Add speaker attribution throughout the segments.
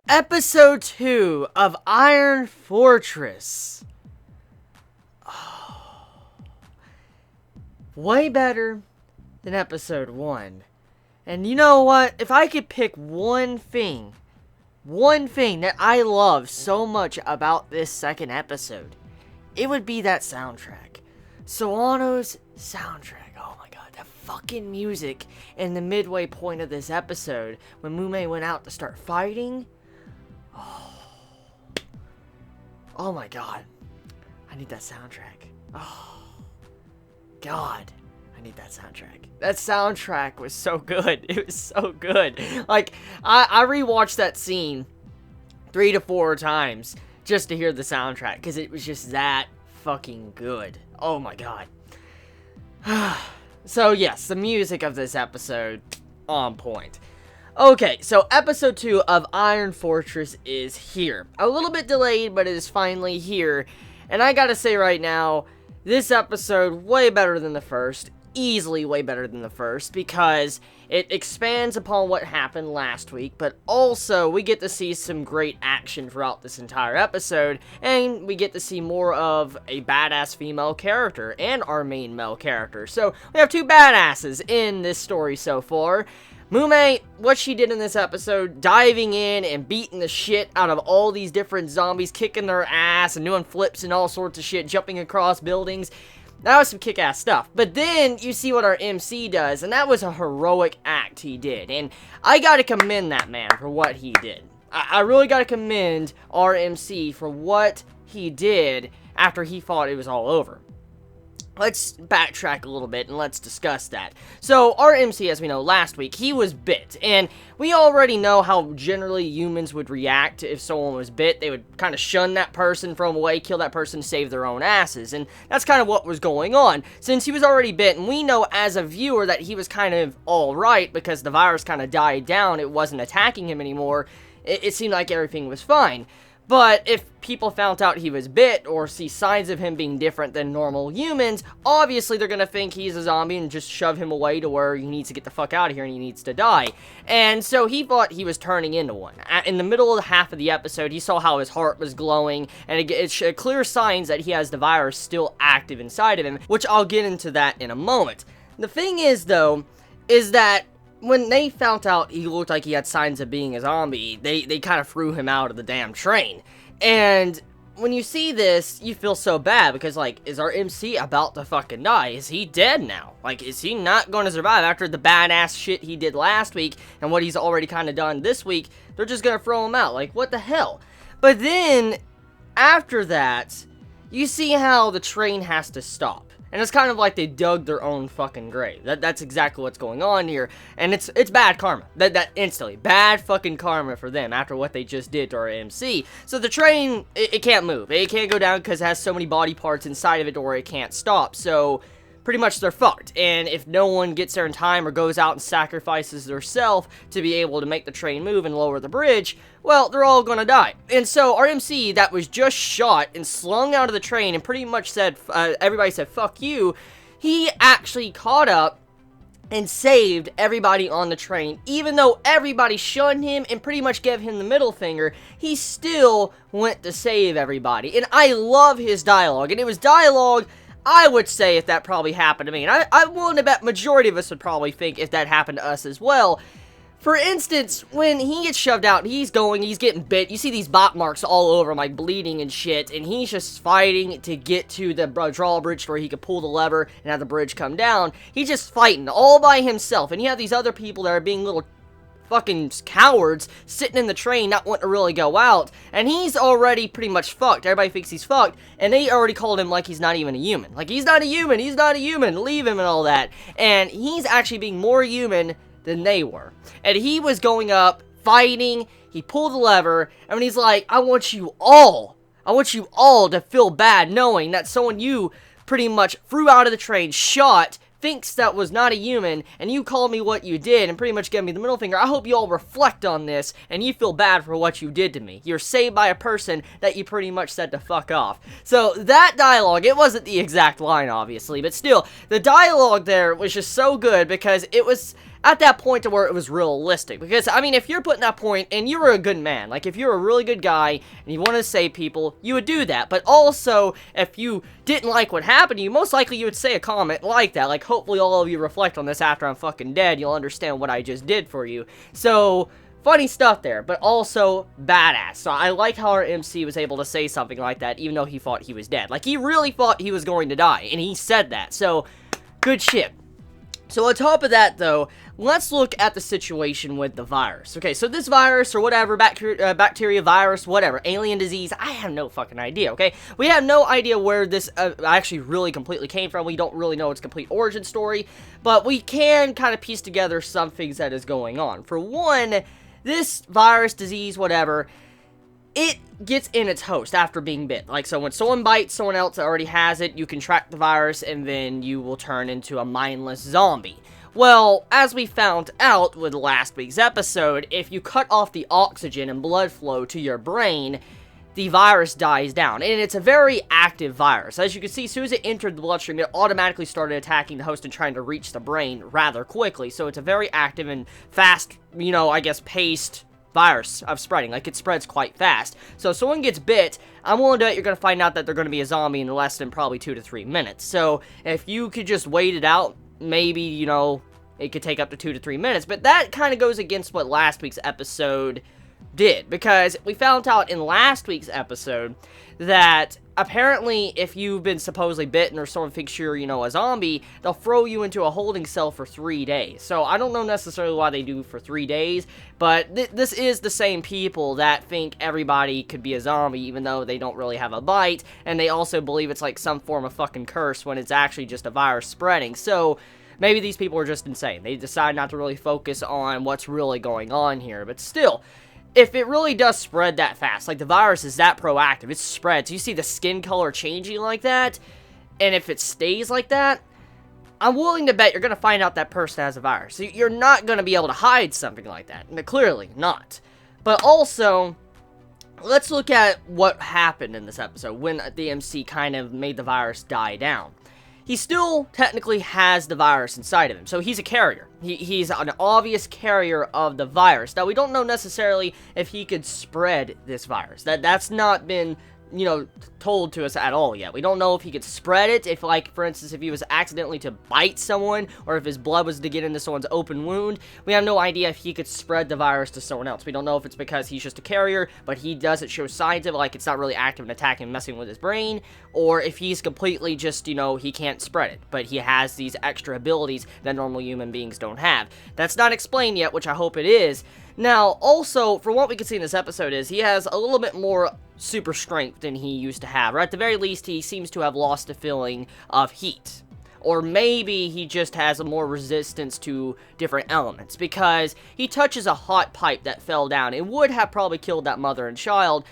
Speaker 1: Episode 2 of Iron Fortress. Oh. Way better than episode 1. And you know what? If I could pick one thing that I love so much about this second episode, it would be that soundtrack. Sawano's soundtrack. Oh my god, that fucking music in the midway point of this episode when Mume went out to start fighting. Oh my god. I need that soundtrack. Oh. God. I need that soundtrack. That soundtrack was so good. It was so good. Like, I rewatched that scene 3 to 4 times just to hear the soundtrack, because it was just that fucking good. Oh my god. So yes, the music of this episode, on point. Okay, so episode 2 of Iron Fortress is here. A little bit delayed, but it is finally here. And I gotta say right now, this episode, way better than the first. Easily way better than the first, because it expands upon what happened last week, but also we get to see some great action throughout this entire episode, and we get to see more of a badass female character and our main male character. So we have 2 badasses in this story so far. Mume, what she did in this episode, diving in and beating the shit out of all these different zombies, kicking their ass and doing flips and all sorts of shit, jumping across buildings. That was some kick-ass stuff. But then you see what our MC does, and that was a heroic act he did. And I gotta commend that man for what he did. I really gotta commend our MC for what he did after he thought it was all over. Let's backtrack a little bit and let's discuss that. So, our MC, as we know, last week, he was bit. And we already know how generally humans would react if someone was bit. They would kind of shun that person, throw them away, kill that person, save their own asses. And that's kind of what was going on. Since he was already bit, and we know as a viewer that he was kind of alright because the virus kind of died down, it wasn't attacking him anymore, it seemed like everything was fine. But if people found out he was bit or see signs of him being different than normal humans, obviously they're going to think he's a zombie and just shove him away to where he needs to get the fuck out of here and he needs to die. And so he thought he was turning into one. In the middle of the half of the episode, he saw how his heart was glowing, and it showed clear signs that he has the virus still active inside of him, which I'll get into that in a moment. The thing is, though, is that when they found out he looked like he had signs of being a zombie, they kind of threw him out of the damn train. And when you see this, you feel so bad, because, like, is our MC about to fucking die? Is he dead now? Like, is he not going to survive after the badass shit he did last week, and what he's already kind of done this week? They're just going to throw him out. Like, what the hell? But then, after that, you see how the train has to stop. And it's kind of like they dug their own fucking grave. That's exactly what's going on here. And it's bad karma. That instantly. Bad fucking karma for them after what they just did to our MC. So the train, it can't move. It can't go down because it has so many body parts inside of it or it can't stop. So pretty much they're fucked. And if no one gets there in time or goes out and sacrifices theirself to be able to make the train move and lower the bridge, well, they're all gonna die. And so our MC that was just shot and slung out of the train and pretty much said, everybody said, fuck you, he actually caught up and saved everybody on the train. Even though everybody shunned him and pretty much gave him the middle finger, he still went to save everybody. And I love his dialogue. And it was dialogue I would say if that probably happened to me. And I'm willing to bet majority of us would probably think if that happened to us as well. For instance, when he gets shoved out, he's getting bit. You see these bot marks all over him, like bleeding and shit. And he's just fighting to get to the drawbridge where he could pull the lever and have the bridge come down. He's just fighting all by himself. And you have these other people that are being little fucking cowards sitting in the train not wanting to really go out, and he's already pretty much fucked. Everybody thinks he's fucked, and they already called him like he's not even a human. Like, he's not a human, leave him and all that. And he's actually being more human than they were. And he was going up, fighting, he pulled the lever, and he's like, I want you all to feel bad knowing that someone you pretty much threw out of the train, shot, thinks that was not a human, and you called me what you did, and pretty much gave me the middle finger. I hope you all reflect on this, and you feel bad for what you did to me. You're saved by a person that you pretty much said to fuck off. So, that dialogue, it wasn't the exact line, obviously, but still, the dialogue there was just so good, because it was at that point to where it was realistic. Because, I mean, if you're putting that point, and you were a good man, like, if you're a really good guy, and you want to save people, you would do that. But also, if you didn't like what happened to you, most likely you would say a comment like that. Like, hopefully all of you reflect on this after I'm fucking dead, you'll understand what I just did for you. So, funny stuff there, but also badass. So I like how our MC was able to say something like that, even though he thought he was dead. Like, he really thought he was going to die, and he said that. So, good shit. So on top of that, though, let's look at the situation with the virus. Okay, so this virus, or whatever, bacteria, virus, whatever, alien disease, I have no fucking idea, okay? We have no idea where this actually really completely came from. We don't really know its complete origin story, but we can kind of piece together some things that is going on. For one, this virus, disease, whatever, it gets in its host after being bit. Like, so when someone bites someone else that already has it, you contract the virus, and then you will turn into a mindless zombie. Well, as we found out with last week's episode, if you cut off the oxygen and blood flow to your brain, the virus dies down. And it's a very active virus. As you can see, as soon as it entered the bloodstream, it automatically started attacking the host and trying to reach the brain rather quickly. So it's a very active and fast, you know, I guess, paced virus of spreading. Like, it spreads quite fast. So if someone gets bit, I'm willing to bet you're going to find out that they're going to be a zombie in less than probably 2 to 3 minutes. So if you could just wait it out, maybe, you know, it could take up to 2 to 3 minutes. But that kind of goes against what last week's episode did, because we found out in last week's episode that apparently if you've been supposedly bitten or someone thinks you're, you know, a zombie, they'll throw you into a holding cell for 3 days. So I don't know necessarily why they do for 3 days, but this is the same people that think everybody could be a zombie even though they don't really have a bite, and they also believe it's like some form of fucking curse when it's actually just a virus spreading. So maybe these people are just insane. They decide not to really focus on what's really going on here, but still, if it really does spread that fast, like the virus is that proactive, it spreads, you see the skin color changing like that, and if it stays like that, I'm willing to bet you're going to find out that person has a virus. So you're not going to be able to hide something like that. No, clearly not. But also, let's look at what happened in this episode when the MC kind of made the virus die down. He still technically has the virus inside of him, so he's a carrier. He's an obvious carrier of the virus. Now, we don't know necessarily if he could spread this virus. That's not been, you know, told to us at all yet. We don't know if he could spread it, if, like, for instance, if he was accidentally to bite someone, or if his blood was to get into someone's open wound. We have no idea if he could spread the virus to someone else. We don't know if it's because he's just a carrier, but he doesn't show signs of it, like it's not really active and attacking and messing with his brain, or if he's completely just, you know, he can't spread it, but he has these extra abilities that normal human beings don't have. That's not explained yet, which I hope it is. Now, also, from what we can see in this episode is he has a little bit more super strength than he used to have, or at the very least, he seems to have lost the feeling of heat. Or maybe he just has a more resistance to different elements, because he touches a hot pipe that fell down. It would have probably killed that mother and child,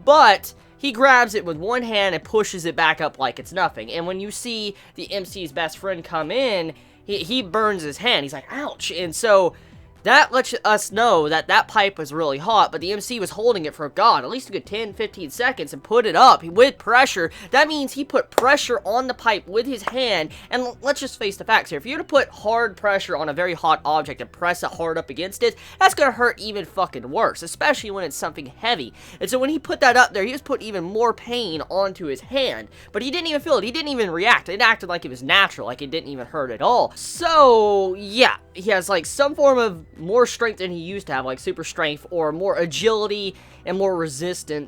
Speaker 1: but he grabs it with one hand and pushes it back up like it's nothing. And when you see the MC's best friend come in, he burns his hand. He's like, ouch. And so that lets us know that that pipe was really hot, but the MC was holding it for, God, at least a good 10-15 seconds and put it up with pressure. That means he put pressure on the pipe with his hand, and let's just face the facts here. If you were to put hard pressure on a very hot object and press it hard up against it, that's gonna hurt even fucking worse, especially when it's something heavy. And so when he put that up there, he was putting even more pain onto his hand, but he didn't even feel it. He didn't even react. It acted like it was natural, like it didn't even hurt at all. So, yeah, he has like some form of more strength than he used to have, like super strength, or more agility and more resistance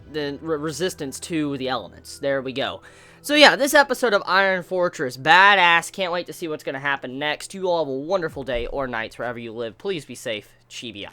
Speaker 1: to the elements. There we go. So yeah, this episode of Iron Fortress, badass. Can't wait to see what's going to happen next. You all have a wonderful day or night wherever you live. Please be safe. Chibi out.